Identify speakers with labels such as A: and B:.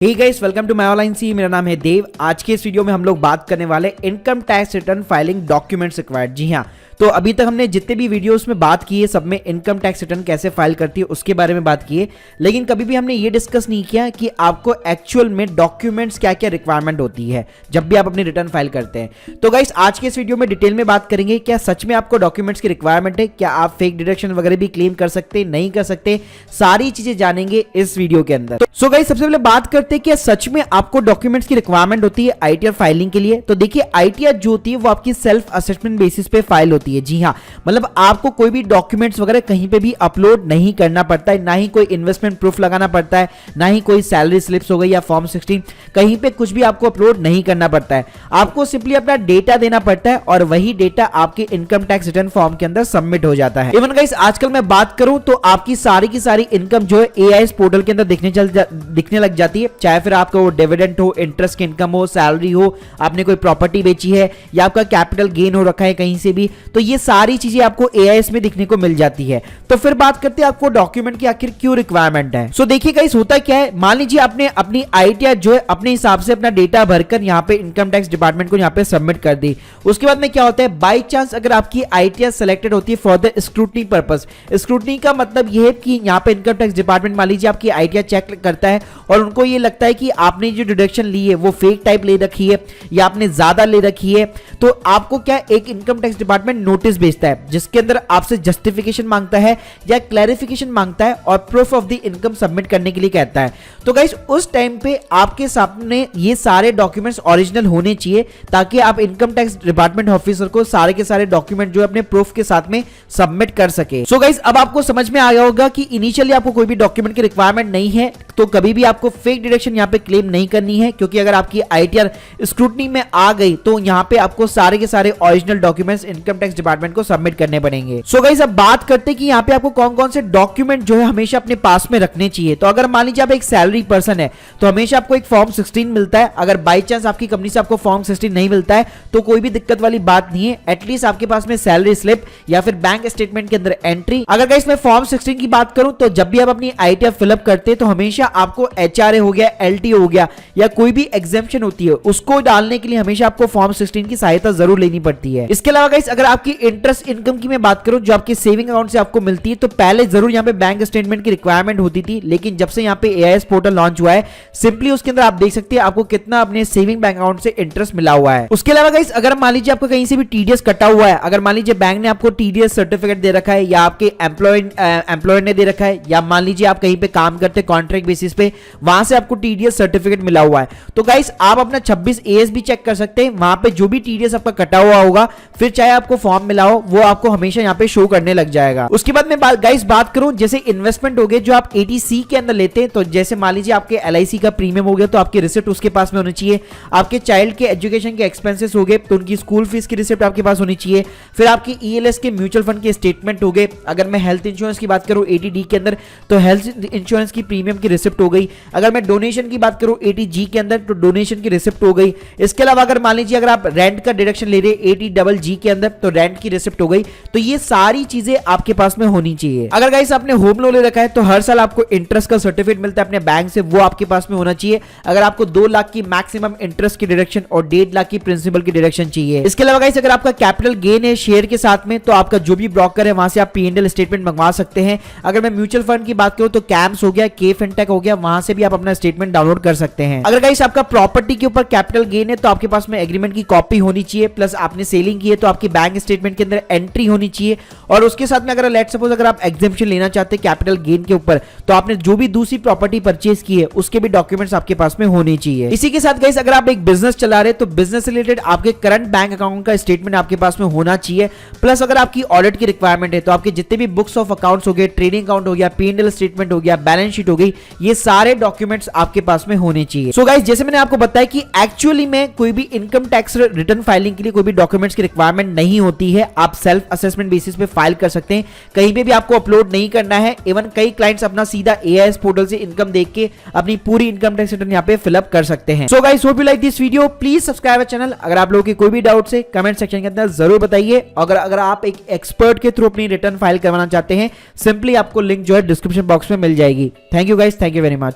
A: Hey guys, welcome to my online C. मेरा नाम है देव। आज के इस वीडियो में हम लोग बात करने वाले income tax return filing documents required. जी हाँ, तो अभी तक हमने जितने भी वीडियोस में बात की है सब में इनकम टैक्स रिटर्न कैसे फाइल करती है उसके बारे में बात की है, लेकिन कभी भी हमने ये डिस्कस नहीं किया कि आपको एक्चुअल में डॉक्यूमेंट्स क्या क्या रिक्वायरमेंट होती है जब भी आप अपनी रिटर्न फाइल करते हैं। तो गाइस, आज के इस वीडियो में डिटेल में बात करेंगे क्या सच में आपको डॉक्यूमेंट्स की रिक्वायरमेंट है, क्या आप फेक डिडक्शन वगैरह भी क्लेम कर सकते नहीं कर सकते, सारी चीजें जानेंगे इस वीडियो के अंदर। सो गाइस, सबसे पहले बात करते हैं कि सच में आपको डॉक्यूमेंट्स की रिक्वायरमेंट होती है आईटीआर फाइलिंग के लिए। तो देखिए, आईटीआर जो होती है वो आपकी सेल्फ असेसमेंट बेसिस पे फाइल होती है। जी हाँ, मतलब आपको कोई भी डॉक्यूमेंट्स वगैरह कहीं पे भी अपलोड नहीं करना पड़ता है, ना ही कोई इन्वेस्टमेंट प्रूफ लगाना पड़ता है, ना ही कोई सैलरी स्लिप्स हो गई या फॉर्म 16, कहीं पे कुछ भी आपको अपलोड नहीं करना पड़ता है। आपको सिंपली अपना डेटा देना पड़ता है और वही डेटा आपके इनकम टैक्स रिटर्न फॉर्म के अंदर सबमिट हो जाता है। इवन गाइस, आजकल मैं बात करूं तो आपकी सारी की सारी इनकम जो है एआईएस पोर्टल के अंदर दिखने लग जाती है, चाहे फिर आपका वो डिविडेंड हो, इंटरेस्ट की इनकम हो, सैलरी हो, आपने कोई प्रॉपर्टी बेची है या आपका कैपिटल गेन हो रखा है कहीं से भी, तो ये सारी चीजें आपको एआईएस में दिखने को मिल जाती है। तो फिर बात करते हैं आपको डॉक्यूमेंट की आखिर क्यों रिक्वायरमेंट है। सो देखिए गाइस, होता क्या है, मान लीजिए आपने अपनी आईटीआर जो है अपने हिसाब से अपना डेटा भरकर यहाँ पे इनकम टैक्स डिपार्टमेंट को यहाँ पे सबमिट कर दी। उसके बाद में क्या होता है, बाई चांस अगर आपकी आईटीआर सेलेक्टेड होती है for the scrutiny purpose. Scrutiny का मतलब यह है कि यहाँ पे इनकम टैक्स डिपार्टमेंट मान लीजिए आपकी आईटीआर चेक करता है और उनको ये लगता है कि आपने जो डिडक्शन ली है वो फेक टाइप ले रखी है या आपने ज्यादा ले रखी है, तो आपको क्या एक इनकम टैक्स डिपार्टमेंट नोटिस भेजता है जिसके अंदर आपसे जस्टिफिकेशन मांगता है या क्लैरिफिकेशन मांगता है और proof of the income submit करने के लिए कहता है। तो गाइस, उस टाइम पे आपके सामने ये सारे डॉक्यूमेंट्स ओरिजिनल होने चाहिए ताकि आप इनकम टैक्स डिपार्टमेंट ऑफिसर को सारे के सारे डॉक्यूमेंट जो अपने प्रूफ के साथ में सबमिट कर सके। सो गाइस, अब आपको समझ में आ गया होगा कि इनिशियली आपको कोई भी डॉक्यूमेंट की रिक्वायरमेंट नहीं है तो कभी भी आपको फेक डिडक्शन यहाँ पे क्लेम नहीं करनी है, क्योंकि अगर आपकी आईटीआर स्क्रूटनी में आ गई तो यहाँ पे आपको सारे के सारे original documents income tax department को सबमिट करने पड़ेंगे। सो गाइस, अब बात करते हैं कि यहाँ पे आपको कौन कौन से डॉक्यूमेंट जो है हमेशा अपने पास में रखने चाहिए। तो अगर मान लीजिए आप एक सैलरी पर्सन है तो हमेशा आपको एक फॉर्म 16 मिलता है। अगर बाई चांस आपकी कंपनी से आपको फॉर्म 16 नहीं मिलता है तो कोई भी दिक्कत वाली बात नहीं है, एटलीस्ट आपके पास में सैलरी स्लिप या फिर बैंक स्टेटमेंट के अंदर एंट्री। अगर गाइस मैं फॉर्म 16 की बात करूं तो जब भी आप अपनी आईटीआर फिलअप करते हैं तो हमेशा आपको एचआरए हो गया, एलटी हो गया या कोई भी एग्जेम्पशन होती है उसको डालने के लिए हमेशा आपको फॉर्म 16 की सहायता जरूर लेनी पड़ती है। इसके अलावा गाइस, अगर आपकी इंटरेस्ट इनकम की मैं बात करूं जो आपके सेविंग अकाउंट से आपको मिलती है तो पहले जरूर यहाँ पे बैंक स्टेटमेंट की रिक्वायरमेंट होती थी, लेकिन जब से यहाँ पे एआईएस पोर्टल लॉन्च हुआ है सिंपली उसके अंदर आप देख सकते हैं आपको कितना अपने सेविंग बैंक अकाउंट से इंटरेस्ट मिला हुआ है। उसके अलावा गाइस, अगर मान लीजिए आपको कहीं से भी टीडीएस कटा हुआ है, अगर मान लीजिए बैंक ने आपको टीडीएस सर्टिफिकेट दे रखा है या आपके एम्प्लॉयर ने दे रखा है, या मान लीजिए आप कहीं पे काम करते कॉन्ट्रैक्ट बेसिस पे, वहां से आपको टीडीएस सर्टिफिकेट मिला हुआ है, तो गाइस आप अपना 26 एएस भी चेक कर सकते हैं। वहां पे जो भी टीडीएस आपका कटा हुआ होगा, फिर चाहे आपको फॉर्म मिला हो, वो आपको हमेशा यहाँ पे शो करने लग जाएगा। उसके बाद में गाइस बात करूं जैसे इन्वेस्टमेंट हो गए जो आप एटीसी के अंदर लेते हैं, तो जैसे मान लीजिए आपके एलआईसी का प्रीमियम हो गया तो आपकी रिसिप्ट उसके पास में होनी चाहिए। आपके चाइल्ड के एजुकेशन के एक्सपेंसेस हो गए तो उनकी स्कूल फीस की रिसिप्ट आपके पास होनी चाहिए। फिर आपकी ईएलएस के म्यूचुअल फंड के स्टेटमेंट हो गए। अगर मैं हेल्थ इंश्योरेंस की बात करूं एटीडी के अंदर तो हेल्थ इंश्योरेंस की प्रीमियम की रिसिप्ट हो गई। अगर मैं डोनेशन की बात करूं एटीजी के अंदर तो डोनेशन की रिसिप्ट हो गई। इसके अलावा अगर मान लीजिए अगर आप रेंट का डिडक्शन ले रहे एटी डबल जी के अंदर तो रेंट की रिसिप्ट हो गई। तो ये सारी चीजें आपके पास में होनी चाहिए। अगर गाइस आपने होम लोन ले रखा है तो हर साल आपको इंटरेस्ट का सर्टिफिकेट मिलता है अपने बैंक से, वो आपके पास में होना चाहिए। अगर आपको 2 लाख की मैक्सिमम इंटरेस्ट की डिडक्शन और 1.5 लाख की प्रिंसिपल की डिडक्शन चाहिए। इसके अलावा गाइस अगर आपका कैपिटल गेन है शेयर के साथ में तो आपका जो भी ब्रोकर है वहां से आप पीएनएल स्टेटमेंट मंगवा सकते हैं। अगर मैं म्यूचुअल फंड की बात करूं तो कैम्स हो गया, के फिनटेक हो गया, वहां से भी आप अपना स्टेटमेंट डाउनलोड कर सकते हैं। अगर गाइस आपका प्रॉपर्टी के ऊपर कैपिटल गेन है तो आपके पास में एग्रीमेंट की कॉपी होनी चाहिए, प्लस आपने सेलिंग की है तो आपकी बैंक स्टेटमेंट के अंदर एंट्री होनी चाहिए। और उसके साथ में अगर लेट्स सपोज अगर आप एग्जेम्पशन लेना चाहते हैं कैपिटल गेन के ऊपर तो आपने जो भी दूसरी प्रॉपर्टी परचेज की है उसके भी डॉक्यूमेंट्स आपके पास में होने चाहिए। इसी के साथ गाइस अगर आप एक बिजनेस चला रहे तो बिजनेस रिलेटेड आपके करंट बैंक अकाउंट का स्टेटमेंट आपके पास में होना चाहिए। प्लस अगर आपकी ऑडिट की रिक्वायरमेंट है तो आपके जितने भी बुक्स ऑफ अकाउंट्स हो गए, ट्रेडिंग अकाउंट हो गया, पीएनएल स्टेटमेंट हो गया, बैलेंस शीट हो गई, ये सारे डॉक्यूमेंट्स आपके पास में होने चाहिए। सो गाइस, जैसे मैंने आपको बताया कि एक्चुअली में कोई भी इनकम टैक्स रिटर्न फाइलिंग के लिए कोई भी डॉक्यूमेंट्स की रिक्वायरमेंट नहीं होती है। आप सेल्फ असेसमेंट बेसिस पे फाइल कर सकते हैं, कहीं पे भी आपको अपलोड नहीं करना है। इवन कई क्लाइंट्स अपना सीधा एआईएस पोर्टल से इनकम देख के अपनी पूरी इनकम टैक्स रिटर्न यहाँ पे फिलअप कर सकते हैं। So guys, hope you like this video, please subscribe channel. अगर आप लोगों की कोई भी डाउट है कमेंट सेक्शन के अंदर जरूर बताइए। अगर आप एक एक्सपर्ट के थ्रू अपनी रिटर्न फाइल करवाना चाहते हैं, सिंपली आपको लिंक जो है डिस्क्रिप्शन बॉक्स में मिल जाएगी। Thank you guys, thank you very much.